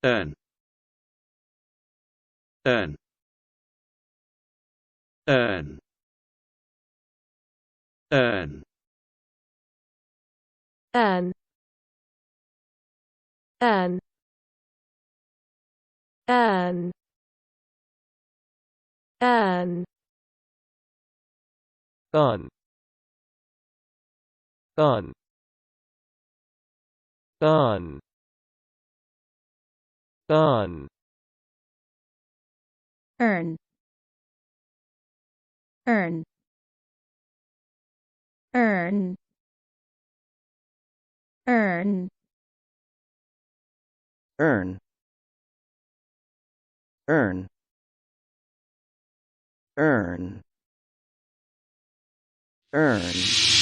earn, earn, earn, earn, earn, earn, earn, earn, earn, earn, earn, earn, earn, earn, earn, earn, earn, earn, earn, earn.